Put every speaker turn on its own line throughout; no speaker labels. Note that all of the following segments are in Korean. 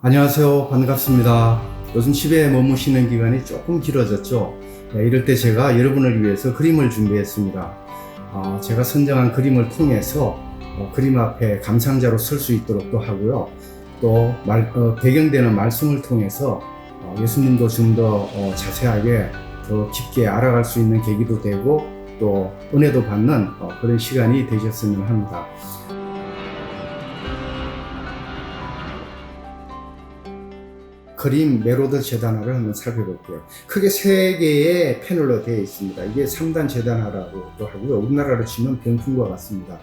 안녕하세요. 반갑습니다. 요즘 집에 머무시는 기간이 조금 길어졌죠. 이럴 때 제가 여러분을 위해서 그림을 준비했습니다. 제가 선정한 그림을 통해서 그림 앞에 감상자로 설 수 있도록도 하고요. 또 배경되는 말씀을 통해서 예수님도 좀 더 자세하게 더 깊게 알아갈 수 있는 계기도 되고 또 은혜도 받는 그런 시간이 되셨으면 합니다. 그림 메로드 재단화를 한번 살펴볼게요. 크게 3개의 패널로 되어 있습니다. 이게 3단 재단화라고도 하고요. 우리나라로 치면 병풍과 같습니다.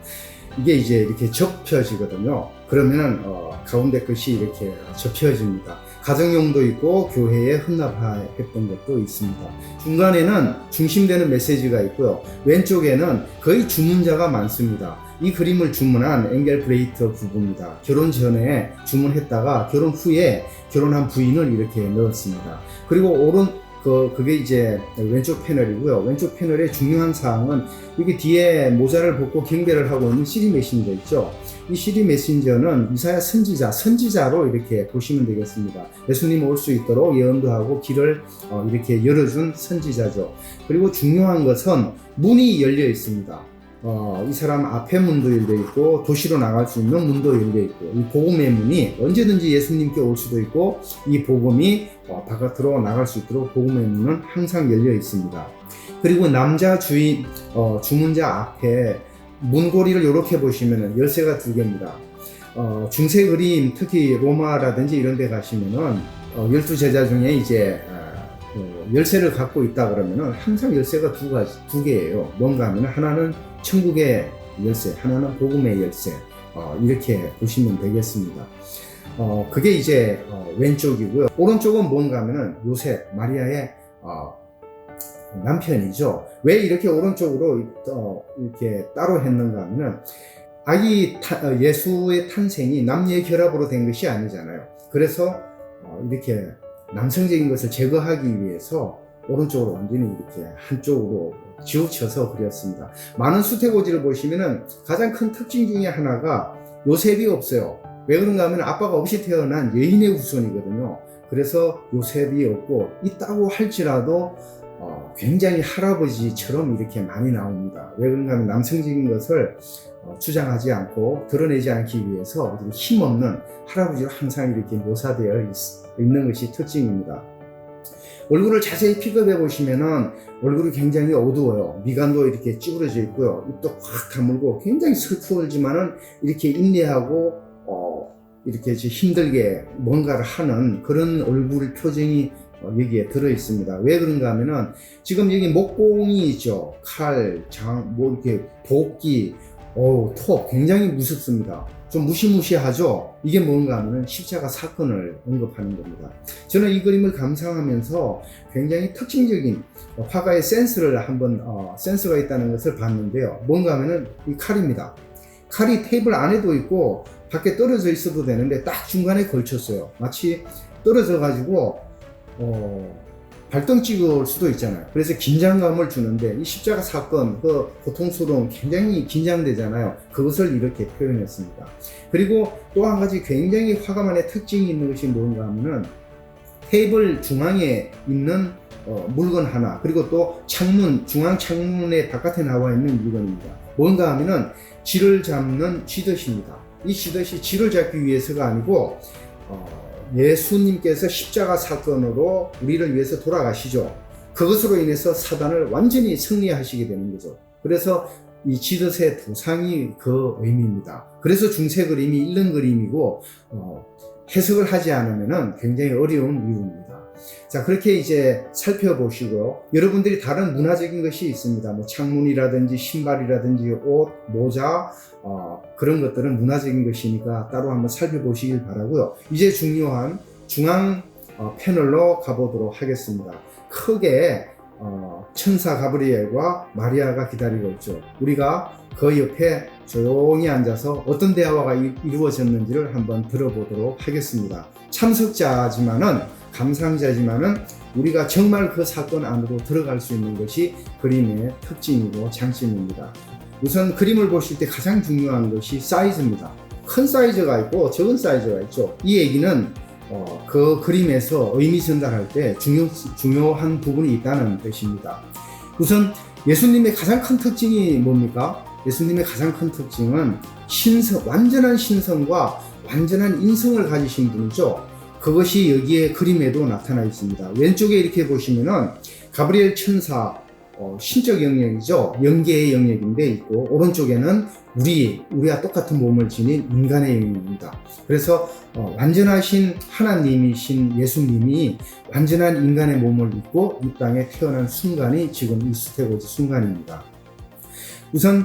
이게 이제 이렇게 접혀지거든요. 그러면은 가운데 것이 이렇게 접혀집니다. 가정용도 있고 교회에 헌납했던 것도 있습니다. 중간에는 중심되는 메시지가 있고요. 왼쪽에는 거의 주문자가 많습니다. 이 그림을 주문한 앵겔 브레이터 부부입니다. 결혼 전에 주문했다가 결혼 후에 결혼한 부인을 이렇게 넣었습니다. 그리고 그게 이제 왼쪽 패널이고요. 왼쪽 패널의 중요한 사항은 여기 뒤에 모자를 벗고 경배를 하고 있는 시리 메신저 있죠. 이 시리 메신저는 이사야 선지자로 이렇게 보시면 되겠습니다. 예수님 올 수 있도록 예언도 하고 길을 이렇게 열어준 선지자죠. 그리고 중요한 것은 문이 열려 있습니다. 이 사람 앞에 문도 열려 있고 도시로 나갈 수 있는 문도 열려 있고 이 복음의 문이 언제든지 예수님께 올 수도 있고 이 복음이 바깥으로 나갈 수 있도록 복음의 문은 항상 열려 있습니다. 그리고 남자 주문자 앞에 문고리를 이렇게 보시면은 열쇠가 2개입니다. 중세 그림 특히 로마라든지 이런 데 가시면은 12제자 중에 이제 열쇠를 갖고 있다 그러면은 항상 열쇠가 2개예요. 뭔가 하면 하나는 천국의 열쇠, 하나는 복음의 열쇠, 이렇게 보시면 되겠습니다. 그게 이제 왼쪽이고요. 오른쪽은 뭔가 하면은 요셉, 마리아의 남편이죠. 왜 이렇게 오른쪽으로 이렇게 따로 했는가 하면은 예수의 탄생이 남녀의 결합으로 된 것이 아니잖아요. 그래서 이렇게 남성적인 것을 제거하기 위해서 오른쪽으로 완전히 이렇게 한쪽으로 지우쳐서 그렸습니다. 많은 수태고지를 보시면은 가장 큰 특징 중에 하나가 요셉이 없어요. 왜 그런가 하면 아빠가 없이 태어난 여인의 후손이거든요. 그래서 요셉이 없고 있다고 할지라도 굉장히 할아버지처럼 이렇게 많이 나옵니다. 왜 그런가 하면 남성적인 것을 주장하지 않고 드러내지 않기 위해서 힘없는 할아버지로 항상 이렇게 묘사되어 있는 것이 특징입니다. 얼굴을 자세히 픽업해 보시면은 얼굴이 굉장히 어두워요. 미간도 이렇게 찌그러져 있고요. 입도 확 다물고 굉장히 슬프지만은 이렇게 인내하고 이렇게 힘들게 뭔가를 하는 그런 얼굴 표정이 여기에 들어 있습니다. 왜 그런가 하면은 지금 여기 목공이 있죠. 칼, 이렇게 도끼, 톱 굉장히 무섭습니다. 좀 무시무시하죠? 이게 뭔가 하면은 십자가 사건을 언급하는 겁니다. 저는 이 그림을 감상하면서 굉장히 특징적인 화가의 센스가 있다는 것을 봤는데요. 뭔가 하면은 이 칼입니다. 칼이 테이블 안에도 있고 밖에 떨어져 있어도 되는데 딱 중간에 걸쳤어요. 마치 떨어져 가지고 발등 찍을 수도 있잖아요. 그래서 긴장감을 주는데 이 십자가 사건, 그 고통스러움 굉장히 긴장되잖아요. 그것을 이렇게 표현했습니다. 그리고 또 한 가지 굉장히 화가만의 특징이 있는 것이 뭔가 하면은 테이블 중앙에 있는 물건 하나, 그리고 또 중앙 창문의 바깥에 나와 있는 물건입니다. 뭔가 하면은 쥐를 잡는 쥐덫입니다. 이 쥐덫이 쥐를 잡기 위해서가 아니고 예수님께서 십자가 사건으로 우리를 위해서 돌아가시죠. 그것으로 인해서 사단을 완전히 승리하시게 되는 거죠. 그래서 이 쥐덫의 도상이 그 의미입니다. 그래서 중세 그림이 읽는 그림이고 해석을 하지 않으면 굉장히 어려운 이유입니다. 자, 그렇게 이제 살펴보시고요. 여러분들이 다른 문화적인 것이 있습니다. 뭐 창문이라든지 신발이라든지 옷, 모자, 그런 것들은 문화적인 것이니까 따로 한번 살펴보시길 바라고요. 이제 중요한 중앙 패널로 가보도록 하겠습니다. 크게 천사 가브리엘과 마리아가 기다리고 있죠. 우리가 그 옆에 조용히 앉아서 어떤 대화가 이루어졌는지를 한번 들어보도록 하겠습니다. 참석자지만은 감상자지만은 우리가 정말 그 사건 안으로 들어갈 수 있는 것이 그림의 특징이고 장점입니다. 우선 그림을 보실 때 가장 중요한 것이 사이즈입니다. 큰 사이즈가 있고 적은 사이즈가 있죠. 이 얘기는 그 그림에서 의미 전달할 때 중요한 부분이 있다는 뜻입니다. 우선 예수님의 가장 큰 특징이 뭡니까? 예수님의 가장 큰 특징은 완전한 신성과 완전한 인성을 가지신 분이죠. 그것이 여기에 그림에도 나타나 있습니다. 왼쪽에 이렇게 보시면은 가브리엘 천사, 신적 영역이죠. 영계의 영역인데 있고, 오른쪽에는 우리와 똑같은 몸을 지닌 인간의 영역입니다. 그래서 완전하신 하나님이신 예수님이 완전한 인간의 몸을 입고 이 땅에 태어난 순간이 지금 이 수태고지 순간입니다. 우선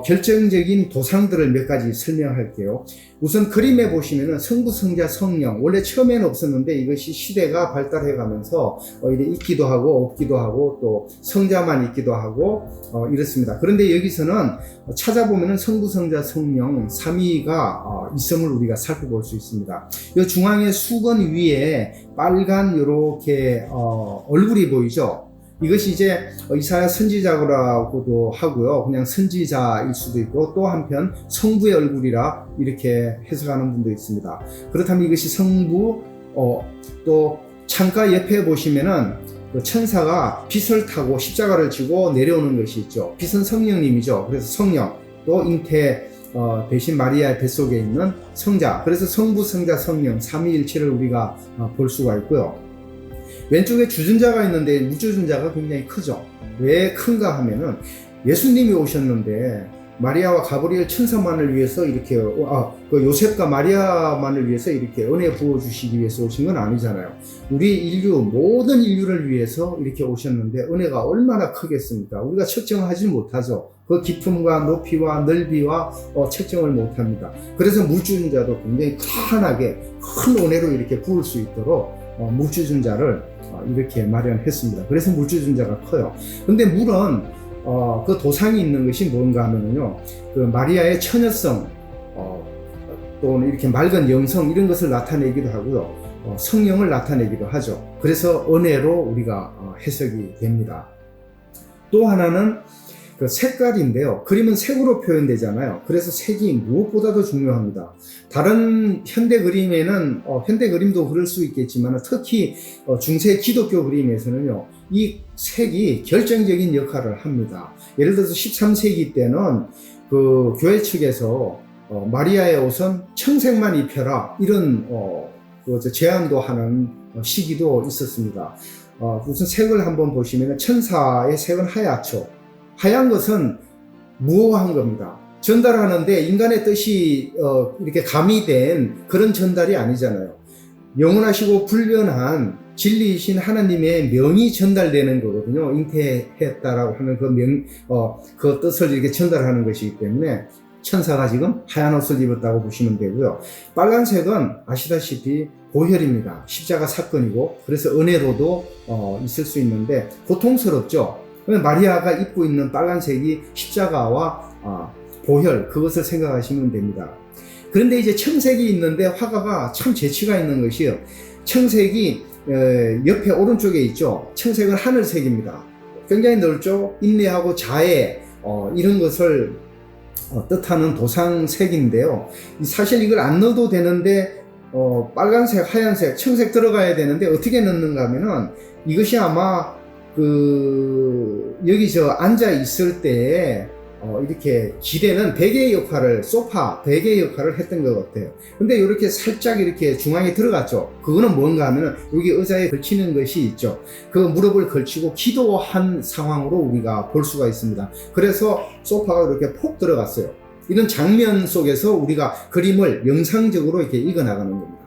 결정적인 도상들을 몇 가지 설명할게요. 우선 그림에 보시면은 성부, 성자, 성령, 원래 처음에는 없었는데 이것이 시대가 발달해 가면서 이래 있기도 하고 없기도 하고 또 성자만 있기도 하고 이렇습니다. 그런데 여기서는 찾아보면은 성부, 성자, 성령 삼위가 있음을 우리가 살펴볼 수 있습니다. 이 중앙의 수건 위에 빨간 이렇게 얼굴이 보이죠? 이것이 이제 이사야 선지자라고도 하고요. 그냥 선지자일 수도 있고 또 한편 성부의 얼굴이라 이렇게 해석하는 분도 있습니다. 그렇다면 이것이 성부, 또 창가 옆에 보시면은 그 천사가 빛을 타고 십자가를 지고 내려오는 것이 있죠. 빛은 성령님이죠. 그래서 성령, 또 잉태 대신 마리아의 뱃속에 있는 성자. 그래서 성부, 성자, 성령 삼위일체를 우리가 볼 수가 있고요. 왼쪽에 주전자가 있는데 무주전자가 굉장히 크죠. 왜 큰가 하면은 예수님이 오셨는데 마리아와 가브리엘 천사만을 위해서 이렇게 그 요셉과 마리아만을 위해서 이렇게 은혜 부어주시기 위해서 오신 건 아니잖아요. 우리 인류 모든 인류를 위해서 이렇게 오셨는데 은혜가 얼마나 크겠습니까? 우리가 측정하지 못하죠. 그 깊음과 높이와 넓이와 측정을 못합니다. 그래서 무주전자도 굉장히 환하게 큰 은혜로 이렇게 부을 수 있도록 물주전자를 이렇게 마련했습니다. 그래서 물주전자가 커요. 근데 물은 그 도상이 있는 것이 뭔가 하면요, 그 마리아의 처녀성, 또는 이렇게 맑은 영성 이런 것을 나타내기도 하고요, 성령을 나타내기도 하죠. 그래서 은혜로 우리가 해석이 됩니다. 또 하나는 그 색깔인데요. 그림은 색으로 표현되잖아요. 그래서 색이 무엇보다도 중요합니다. 다른 현대 그림에는 현대 그림도 그럴 수 있겠지만 특히 중세 기독교 그림에서는요, 이 색이 결정적인 역할을 합니다. 예를 들어서 13세기 때는 그 교회 측에서 마리아의 옷은 청색만 입혀라 이런 제안도 하는 시기도 있었습니다. 우선 색을 한번 보시면 천사의 색은 하얗죠. 하얀 것은 무호한 겁니다. 전달하는데 인간의 뜻이 이렇게 가미된 그런 전달이 아니잖아요. 영원하시고 불변한 진리이신 하나님의 명이 전달되는 거거든요. 잉태했다라고 하는 그 뜻을 이렇게 전달하는 것이기 때문에 천사가 지금 하얀 옷을 입었다고 보시면 되고요. 빨간색은 아시다시피 보혈입니다. 십자가 사건이고 그래서 은혜로도 있을 수 있는데 고통스럽죠. 마리아가 입고 있는 빨간색이 십자가와 보혈, 그것을 생각하시면 됩니다. 그런데 이제 청색이 있는데 화가가 참 재치가 있는 것이요. 청색이 옆에 오른쪽에 있죠. 청색은 하늘색입니다. 굉장히 넓죠. 인내하고 자애, 이런 것을 뜻하는 도상색인데요. 사실 이걸 안 넣어도 되는데 빨간색, 하얀색, 청색 들어가야 되는데 어떻게 넣는가 하면은 이것이 아마 여기 앉아 있을 때 이렇게 기대는 베개 역할을, 소파, 베개 역할을 했던 것 같아요. 근데 이렇게 살짝 이렇게 중앙에 들어갔죠. 그거는 뭔가 하면은 여기 의자에 걸치는 것이 있죠. 그 무릎을 걸치고 기도한 상황으로 우리가 볼 수가 있습니다. 그래서 소파가 이렇게 폭 들어갔어요. 이런 장면 속에서 우리가 그림을 영상적으로 이렇게 읽어나가는 겁니다.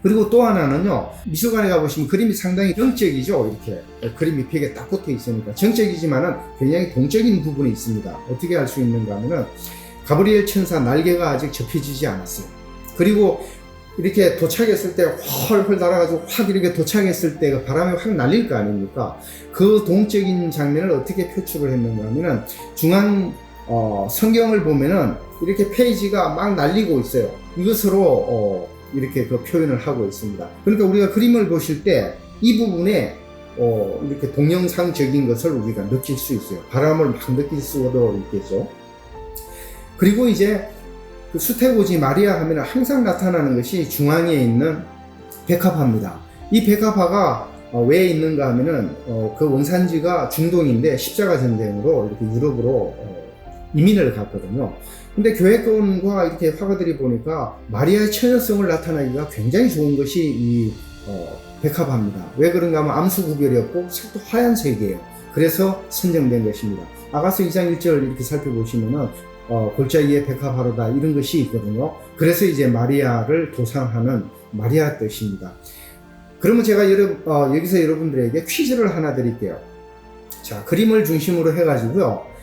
그리고 또 하나는요, 미술관에 가보시면 그림이 상당히 정적이죠. 이렇게 그림이 벽에 딱 붙어 있으니까 정적이지만은 굉장히 동적인 부분이 있습니다. 어떻게 알 수 있는가 하면은 가브리엘 천사 날개가 아직 접혀지지 않았어요. 그리고 이렇게 도착했을 때 헐헐 날아가지고 확 이렇게 도착했을 때 그 바람이 확 날릴 거 아닙니까? 그 동적인 장면을 어떻게 표출을 했는가 하면은 중앙 성경을 보면은 이렇게 페이지가 막 날리고 있어요. 이것으로 이렇게 그 표현을 하고 있습니다. 그러니까 우리가 그림을 보실 때 이 부분에 이렇게 동영상적인 것을 우리가 느낄 수 있어요. 바람을 막 느낄 수도 있겠죠. 그리고 이제 그 수태고지 마리아 하면 항상 나타나는 것이 중앙에 있는 백합화입니다. 이 백합화가 왜 있는가 하면은 그 원산지가 중동인데 십자가 전쟁으로 이렇게 유럽으로 이민을 갔거든요. 근데 교회권과 이렇게 화가들이 보니까 마리아의 처녀성을 나타내기가 굉장히 좋은 것이 이 백합화입니다. 왜 그런가 하면 암수 구별이 없고 색도 하얀색이에요. 그래서 선정된 것입니다. 아가서 2장 1절 이렇게 살펴보시면은 골짜기에 백합화로다 이런 것이 있거든요. 그래서 이제 마리아를 도상하는 마리아 뜻입니다. 그러면 제가 여기서 여러분들에게 퀴즈를 하나 드릴게요. 자, 그림을 중심으로 해가지고요.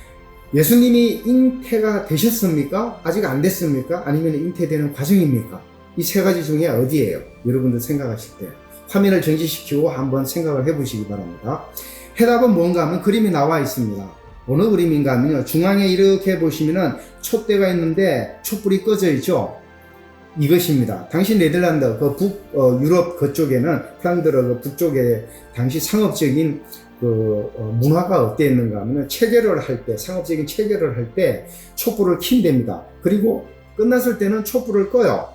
예수님이 잉태가 되셨습니까? 아직 안 됐습니까? 아니면 잉태되는 과정입니까? 이 세 가지 중에 어디예요? 여러분들 생각하실 때 화면을 정지시키고 한번 생각을 해보시기 바랍니다. 해답은 뭔가 하면 그림이 나와 있습니다. 어느 그림인가 하면요. 중앙에 이렇게 보시면은 촛대가 있는데 촛불이 꺼져 있죠. 이것입니다. 당시 네덜란드 유럽 그쪽에는 플랑드르 그 북쪽에 당시 상업적인 문화가 어땠는가 하면 체결을 할 때, 상업적인 체결을 할 때 촛불을 킨답니다. 그리고 끝났을 때는 촛불을 꺼요.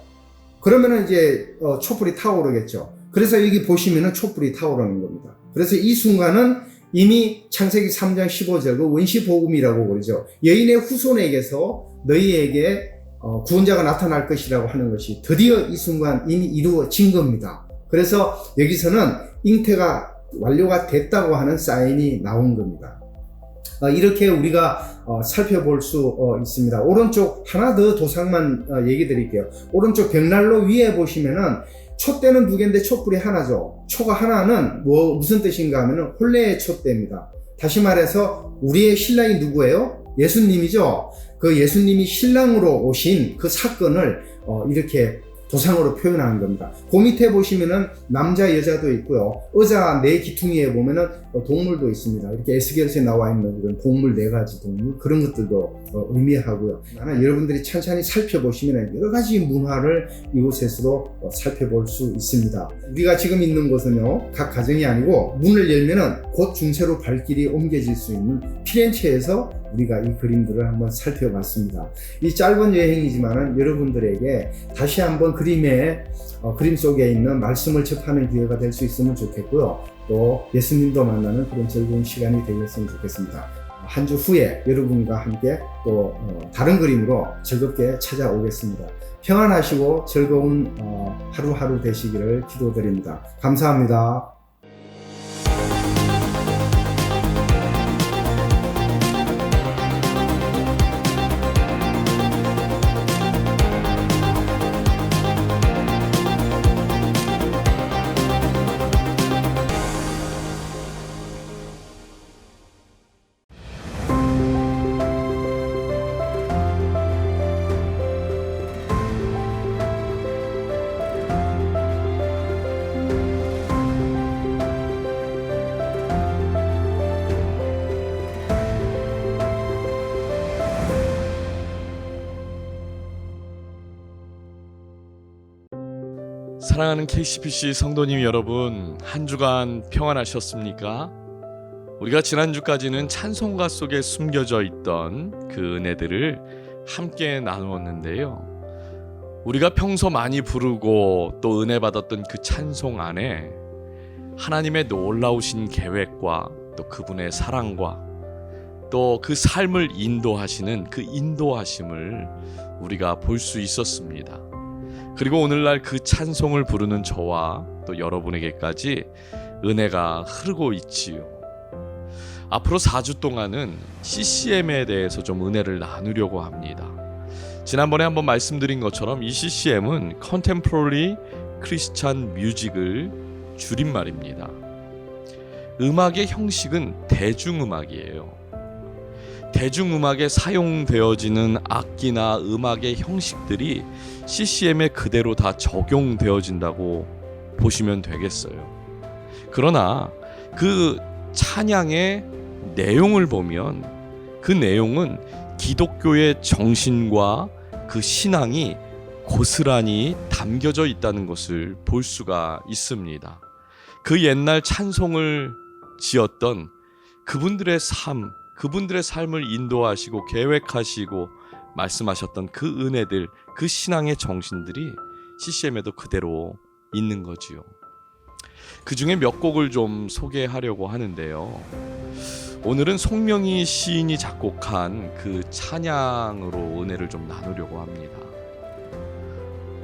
그러면은 이제 촛불이 타오르겠죠. 그래서 여기 보시면은 촛불이 타오르는 겁니다. 그래서 이 순간은 이미 창세기 3장 15절 그 원시복음이라고 그러죠. 여인의 후손에게서 너희에게 구원자가 나타날 것이라고 하는 것이 드디어 이 순간 이미 이루어진 겁니다. 그래서 여기서는 잉태가 완료가 됐다고 하는 사인이 나온 겁니다. 이렇게 우리가 살펴볼 수 있습니다. 오른쪽 하나 더 도상만 얘기 드릴게요. 오른쪽 벽난로 위에 보시면은 촛대는 두 개인데 촛불이 하나죠. 초가 하나는 무슨 뜻인가 하면은 혼례의 촛대입니다. 다시 말해서 우리의 신랑이 누구예요? 예수님이죠. 그 예수님이 신랑으로 오신 그 사건을 이렇게 도상으로 표현하는 겁니다. 그 밑에 보시면은 남자 여자도 있고요. 의자 네 기퉁이에 보면은 동물도 있습니다. 이렇게 에스겔서에 나와 있는 이런 동물 네 가지 동물 그런 것들도 의미하고요. 여러분들이 천천히 살펴보시면 여러 가지 문화를 이곳에서도 살펴볼 수 있습니다. 우리가 지금 있는 곳은요, 각 가정이 아니고 문을 열면은 곧 중세로 발길이 옮겨질 수 있는 피렌체에서 우리가 이 그림들을 한번 살펴봤습니다. 이 짧은 여행이지만은 여러분들에게 다시 한번 그림 속에 있는 말씀을 접하는 기회가 될 수 있으면 좋겠고요. 또 예수님도 만나는 그런 즐거운 시간이 되었으면 좋겠습니다. 한 주 후에 여러분과 함께 또 다른 그림으로 즐겁게 찾아오겠습니다. 평안하시고 즐거운 하루하루 되시기를 기도드립니다. 감사합니다.
사랑하는 KCPC 성도님 여러분, 한 주간 평안하셨습니까? 우리가 지난주까지는 찬송가 속에 숨겨져 있던 그 은혜들을 함께 나누었는데요. 우리가 평소 많이 부르고 또 은혜 받았던 그 찬송 안에 하나님의 놀라우신 계획과 또 그분의 사랑과 또 그 삶을 인도하시는 그 인도하심을 우리가 볼 수 있었습니다. 그리고 오늘날 그 찬송을 부르는 저와 또 여러분에게까지 은혜가 흐르고 있지요. 앞으로 4주 동안은 CCM에 대해서 좀 은혜를 나누려고 합니다. 지난번에 한번 말씀드린 것처럼 이 CCM은 Contemporary Christian Music을 줄임말입니다. 음악의 형식은 대중음악이에요. 대중음악에 사용되어지는 악기나 음악의 형식들이 CCM에 그대로 다 적용되어진다고 보시면 되겠어요. 그러나 그 찬양의 내용을 보면 그 내용은 기독교의 정신과 그 신앙이 고스란히 담겨져 있다는 것을 볼 수가 있습니다. 그 옛날 찬송을 지었던 그분들의 삶을 인도하시고 계획하시고 말씀하셨던 그 은혜들, 그 신앙의 정신들이 CCM에도 그대로 있는 거지요. 그 중에 몇 곡을 좀 소개하려고 하는데요. 오늘은 송명희 시인이 작곡한 그 찬양으로 은혜를 좀 나누려고 합니다.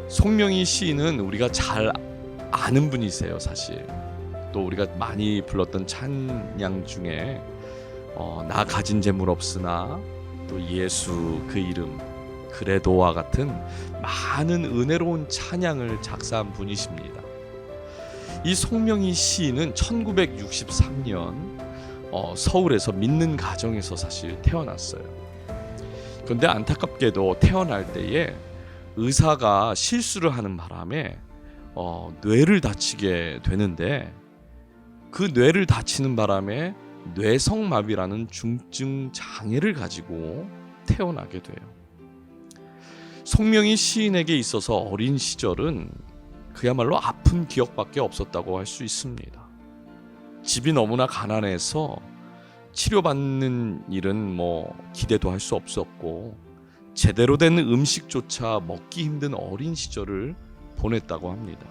송명희 시인은 우리가 잘 아는 분이세요, 사실. 또 우리가 많이 불렀던 찬양 중에 나 가진 재물 없으나 또 예수 그 이름 그래도와 같은 많은 은혜로운 찬양을 작사한 분이십니다. 이 송명희 시인은 1963년 서울에서 믿는 가정에서 사실 태어났어요. 그런데 안타깝게도 태어날 때에 의사가 실수를 하는 바람에 뇌를 다치게 되는데, 그 뇌를 다치는 바람에 뇌성마비라는 중증 장애를 가지고 태어나게 돼요. 송명희 시인에게 있어서 어린 시절은 그야말로 아픈 기억밖에 없었다고 할 수 있습니다. 집이 너무나 가난해서 치료받는 일은 기대도 할 수 없었고, 제대로 된 음식조차 먹기 힘든 어린 시절을 보냈다고 합니다.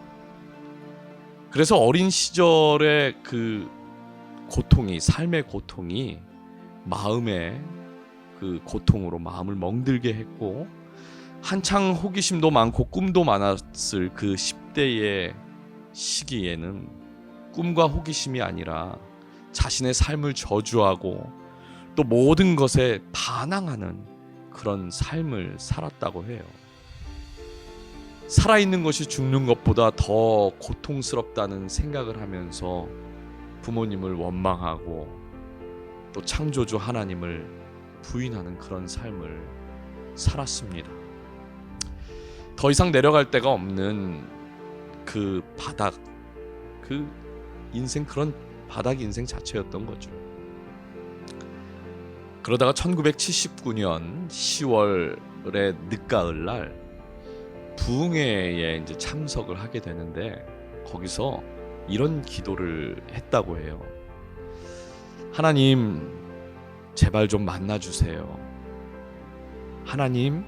그래서 어린 시절의 그 고통이, 삶의 고통이 마음의 그 고통으로 마음을 멍들게 했고, 한창 호기심도 많고 꿈도 많았을 그 10대의 시기에는 꿈과 호기심이 아니라 자신의 삶을 저주하고 또 모든 것에 반항하는 그런 삶을 살았다고 해요. 살아있는 것이 죽는 것보다 더 고통스럽다는 생각을 하면서 부모님을 원망하고 또 창조주 하나님을 부인하는 그런 삶을 살았습니다. 더 이상 내려갈 데가 없는 그 바닥, 그 인생, 그런 바닥 인생 자체였던 거죠. 그러다가 1979년 10월의 늦가을 날 부흥회에 이제 참석을 하게 되는데, 거기서 이런 기도를 했다고 해요. 하나님, 제발 좀 만나주세요. 하나님,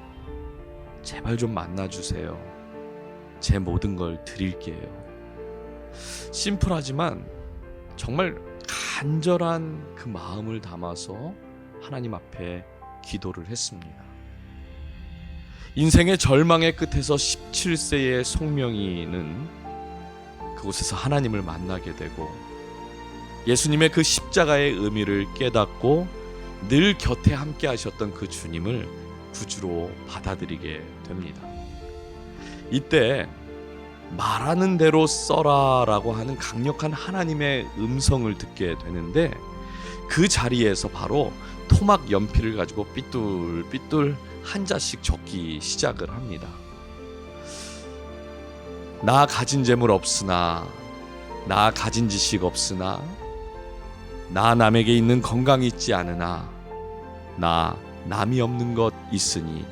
제발 좀 만나주세요. 제 모든 걸 드릴게요. 심플하지만 정말 간절한 그 마음을 담아서 하나님 앞에 기도를 했습니다. 인생의 절망의 끝에서 17세의 송명희는 그곳에서 하나님을 만나게 되고, 예수님의 그 십자가의 의미를 깨닫고 늘 곁에 함께 하셨던 그 주님을 구주로 받아들이게 됩니다. 이때 말하는 대로 써라라고 하는 강력한 하나님의 음성을 듣게 되는데, 그 자리에서 바로 토막 연필을 가지고 삐뚤삐뚤 한자씩 적기 시작을 합니다. 나 가진 재물 없으나, 나 가진 지식 없으나, 나 남에게 있는 건강 있지 않으나, 나 남이 없는 것 있으니,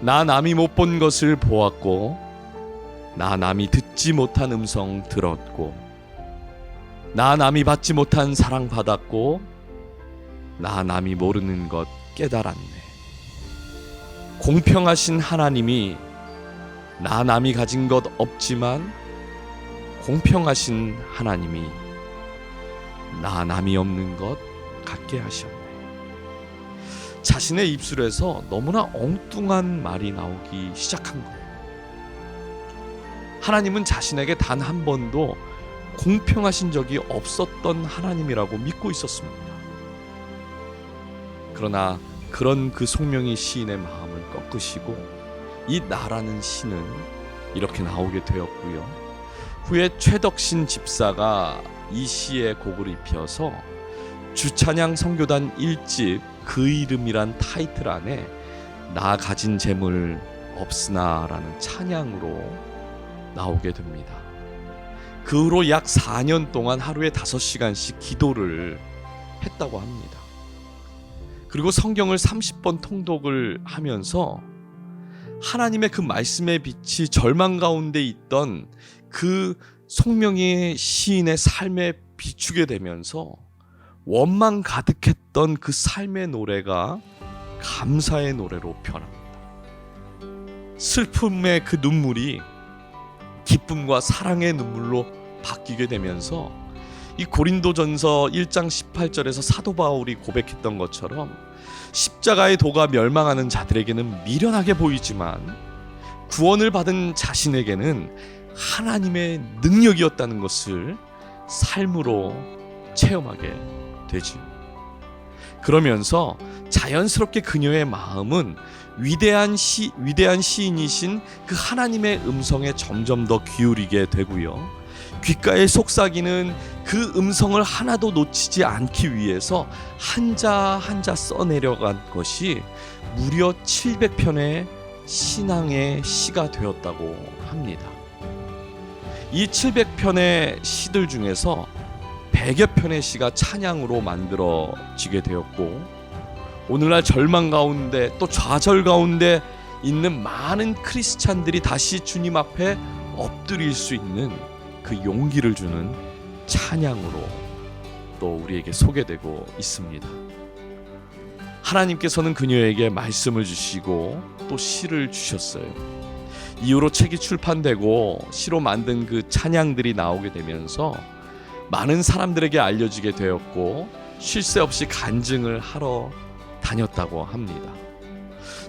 나 남이 못 본 것을 보았고, 나 남이 듣지 못한 음성 들었고, 나 남이 받지 못한 사랑 받았고, 나 남이 모르는 것 깨달았네. 공평하신 하나님이 나 남이 가진 것 없지만 공평하신 하나님이 나 남이 없는 것 갖게 하셨네. 자신의 입술에서 너무나 엉뚱한 말이 나오기 시작한 거예요. 하나님은 자신에게 단 한 번도 공평하신 적이 없었던 하나님이라고 믿고 있었습니다. 그러나 그런 그 송명희 시인의 마음을 꺾으시고 이 나라는 시는 이렇게 나오게 되었고요. 후에 최덕신 집사가 이 시의 곡을 입혀서 주찬양 선교단 1집 그 이름이란 타이틀 안에 나 가진 재물 없으나 라는 찬양으로 나오게 됩니다. 그 후로 약 4년 동안 하루에 5시간씩 기도를 했다고 합니다. 그리고 성경을 30번 통독을 하면서 하나님의 그 말씀의 빛이 절망 가운데 있던 그 송명희 시인의 삶에 비추게 되면서 원망 가득했던 그 삶의 노래가 감사의 노래로 변합니다. 슬픔의 그 눈물이 기쁨과 사랑의 눈물로 바뀌게 되면서 이 고린도전서 1장 18절에서 사도 바울이 고백했던 것처럼 십자가의 도가 멸망하는 자들에게는 미련하게 보이지만 구원을 받은 자신에게는 하나님의 능력이었다는 것을 삶으로 체험하게 되지. 그러면서 자연스럽게 그녀의 마음은 위대한 시인이신 그 하나님의 음성에 점점 더 기울이게 되고요. 귓가에 속삭이는 그 음성을 하나도 놓치지 않기 위해서 한자 한자 써내려간 것이 무려 700편의 신앙의 시가 되었다고 합니다. 이 700편의 시들 중에서 100여 편의 시가 찬양으로 만들어지게 되었고, 오늘날 절망 가운데 또 좌절 가운데 있는 많은 크리스찬들이 다시 주님 앞에 엎드릴 수 있는 그 용기를 주는 찬양으로 또 우리에게 소개되고 있습니다. 하나님께서는 그녀에게 말씀을 주시고 또 시를 주셨어요. 이후로 책이 출판되고 시로 만든 그 찬양들이 나오게 되면서 많은 사람들에게 알려지게 되었고 쉴 새 없이 간증을 하러 다녔다고 합니다.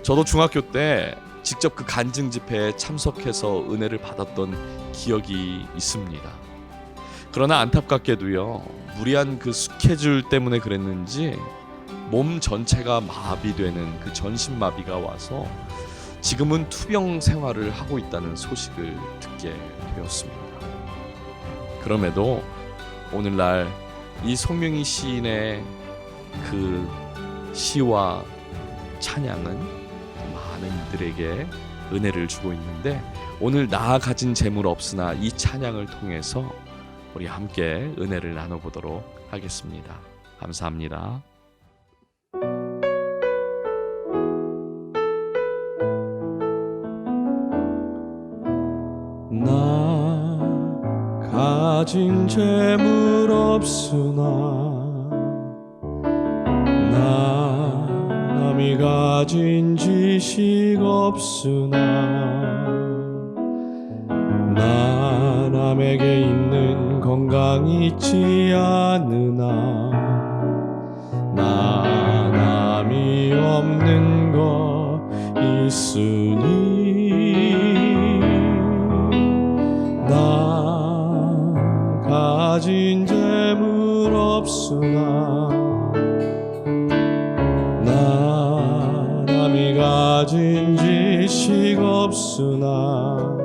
저도 중학교 때 직접 그 간증 집회에 참석해서 은혜를 받았던 기억이 있습니다. 그러나 안타깝게도요, 무리한 그 스케줄 때문에 그랬는지 몸 전체가 마비되는 그 전신마비가 와서 지금은 투병 생활을 하고 있다는 소식을 듣게 되었습니다. 그럼에도 오늘날 이 송명희 시인의 그 시와 찬양은 많은 이들에게 은혜를 주고 있는데, 오늘 나 가진 재물 없으나 이 찬양을 통해서 우리 함께 은혜를 나눠보도록 하겠습니다. 감사합니다. 나 가진 재물 없으나 나 남이 가진 지식 없으나 나 남에게 있는 건강 있지 않으나 나 남이 없는 것 있으니 나 가진 재물 없으나 나 남이 가진 지식 없으나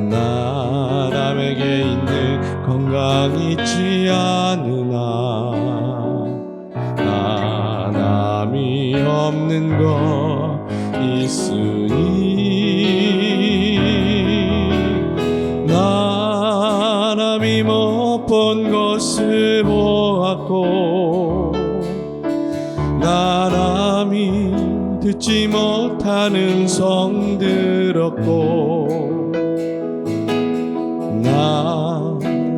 나 남에게 있는 건강 있지 않으나 나 남이 없는 것 있으니 나 남이 못 본 것을 보았고 나 남이 듣지 못한 음성 들었고 나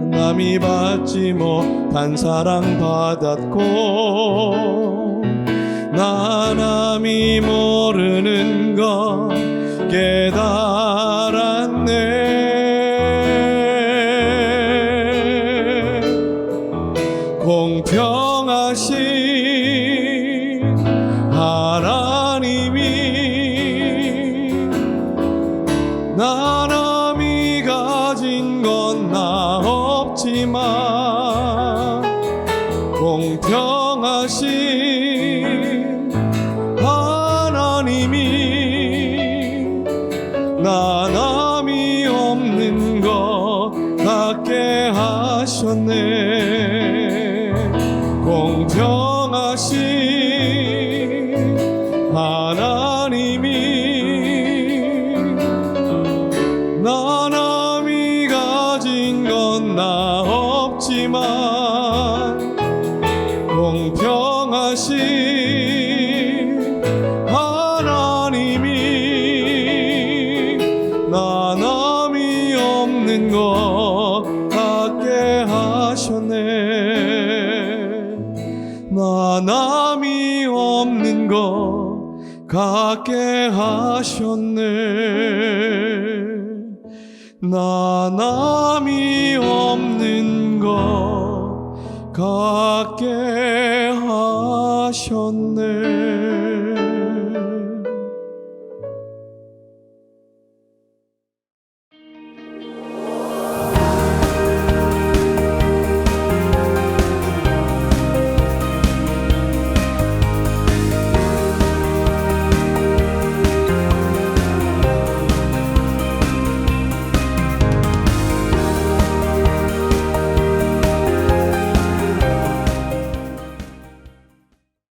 남이 받지 못한 사랑 받았고 나 남이 모르는 것 깨달았네. 공평하신 하나님이 나 남이 가진 건 나 없지만 공평하신 하나님이 나 남이 없는 것 같게 하셨네. 공평하신 하나님이 나 남이 가진 건 나 없지만 공평하신 하나님이 나 남이 없는 것 같게 하셨네. 나 남이 없는 것 같게 하셨네. 나 남이 없는 것 같게 하셨네.